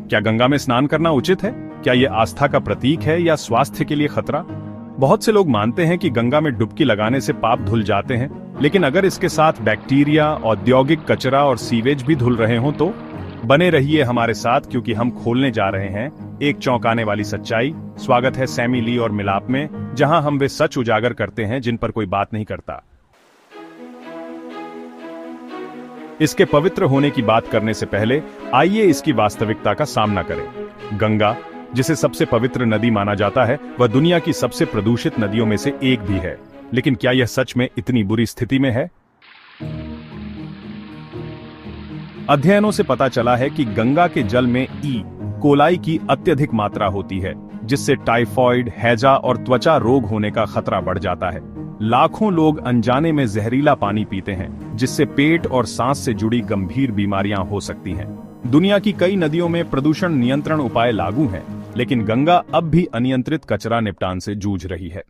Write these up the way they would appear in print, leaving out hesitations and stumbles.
क्या गंगा में स्नान करना उचित है? क्या ये आस्था का प्रतीक है या स्वास्थ्य के लिए खतरा? बहुत से लोग मानते हैं कि गंगा में डुबकी लगाने से पाप धुल जाते हैं, लेकिन अगर इसके साथ बैक्टीरिया, औद्योगिक कचरा और सीवेज भी धुल रहे हों तो बने रहिए हमारे साथ, क्योंकि हम खोलने जा रहे हैं एक चौंकाने वाली सच्चाई। स्वागत है सैमी ली और मिलाप में, जहां हम वे सच उजागर करते हैं जिन पर कोई बात नहीं करता। इसके पवित्र होने की बात करने से पहले आइए इसकी वास्तविकता का सामना करें। गंगा, जिसे सबसे पवित्र नदी माना जाता है, वह दुनिया की सबसे प्रदूषित नदियों में से एक भी है। लेकिन क्या यह सच में इतनी बुरी स्थिति में है? अध्ययनों से पता चला है कि गंगा के जल में ई कोलाई की अत्यधिक मात्रा होती है, जिससे टाइफॉइड, हैजा और त्वचा रोग होने का खतरा बढ़ जाता है। लाखों लोग अनजाने में जहरीला पानी पीते हैं, जिससे पेट और सांस से जुड़ी गंभीर बीमारियां हो सकती हैं। दुनिया की कई नदियों में प्रदूषण नियंत्रण उपाय लागू हैं, लेकिन गंगा अब भी अनियंत्रित कचरा निपटान से जूझ रही है।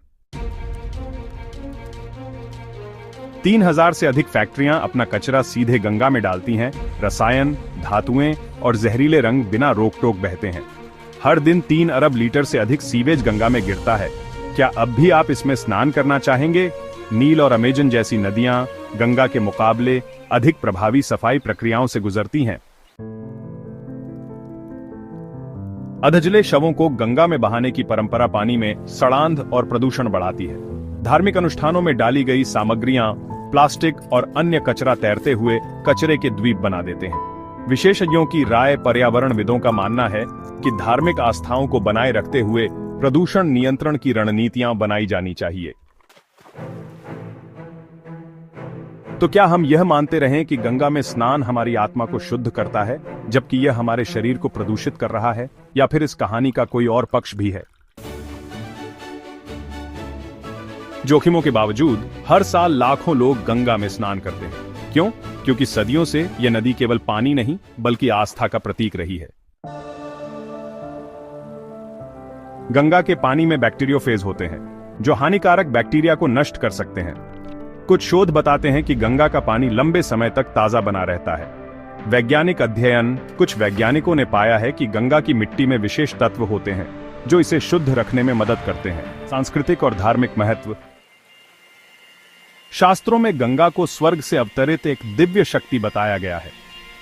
3000 से अधिक फैक्ट्रियां अपना कचरा सीधे गंगा में डालती हैं। रसायन, धातुएं और जहरीले रंग बिना रोक टोक बहते हैं। हर दिन 3 अरब लीटर से अधिक सीवेज गंगा में गिरता है। क्या अब भी आप इसमें स्नान करना चाहेंगे? नील और अमेजन जैसी नदियां गंगा के मुकाबले अधिक प्रभावी सफाई प्रक्रियाओं से गुजरती हैं। अधजले शवों को गंगा में बहाने की परंपरा पानी में सड़ांध और प्रदूषण बढ़ाती है। धार्मिक अनुष्ठानों में डाली गई सामग्रियां प्लास्टिक और अन्य कचरा तैरते हुए कचरे के द्वीप बना देते हैं। विशेषज्ञों की राय, पर्यावरणविदों का मानना है कि धार्मिक आस्थाओं को बनाए रखते हुए प्रदूषण नियंत्रण की रणनीतियां बनाई जानी चाहिए। तो क्या हम यह मानते रहें कि गंगा में स्नान हमारी आत्मा को शुद्ध करता है, जबकि यह हमारे शरीर को प्रदूषित कर रहा है? या फिर इस कहानी का कोई और पक्ष भी है? जोखिमों के बावजूद हर साल लाखों लोग गंगा में स्नान करते हैं। क्यों? क्योंकि सदियों से यह नदी केवल पानी नहीं, बल्कि आस्था का प्रतीक रही है। गंगा के पानी में बैक्टीरियोफेज होते हैं, जो हानिकारक बैक्टीरिया को नष्ट कर सकते हैं। कुछ शोध बताते हैं कि गंगा का पानी लंबे समय तक ताजा बना रहता है। वैज्ञानिक अध्ययन, कुछ वैज्ञानिकों ने पाया है कि गंगा की मिट्टी में विशेष तत्व होते हैं जो इसे शुद्ध रखने में मदद करते हैं। सांस्कृतिक और धार्मिक महत्व। शास्त्रों में गंगा को स्वर्ग से अवतरित एक दिव्य शक्ति बताया गया है।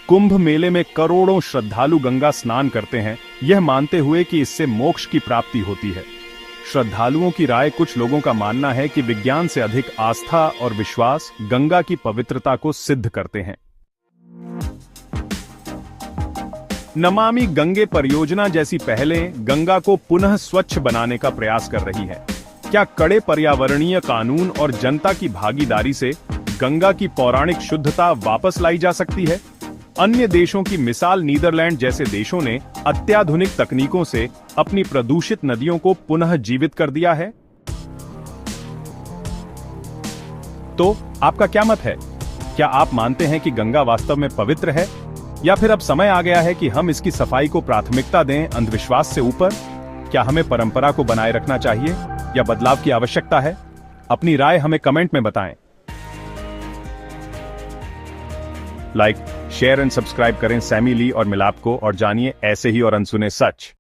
कुंभ मेले में करोड़ों श्रद्धालु गंगा स्नान करते हैं, यह मानते हुए कि इससे मोक्ष की प्राप्ति होती है। श्रद्धालुओं की राय, कुछ लोगों का मानना है कि विज्ञान से अधिक आस्था और विश्वास गंगा की पवित्रता को सिद्ध करते हैं। नमामि गंगे परियोजना जैसी पहलें गंगा को पुनः स्वच्छ बनाने का प्रयास कर रही है। क्या कड़े पर्यावरणीय कानून और जनता की भागीदारी से गंगा की पौराणिक शुद्धता वापस लाई जा सकती है? अन्य देशों की मिसाल, नीदरलैंड जैसे देशों ने अत्याधुनिक तकनीकों से अपनी प्रदूषित नदियों को पुनः जीवित कर दिया है। तो आपका क्या मत है? क्या आप मानते हैं कि गंगा वास्तव में पवित्र है, या फिर अब समय आ गया है कि हम इसकी सफाई को प्राथमिकता दें अंधविश्वास से ऊपर? क्या हमें परंपरा को बनाए रखना चाहिए या बदलाव की आवश्यकता है? अपनी राय हमें कमेंट में बताएं। लाइक, शेयर एंड सब्सक्राइब करें सैमी ली और मिलाप को, और जानिए ऐसे ही और अनसुने सच।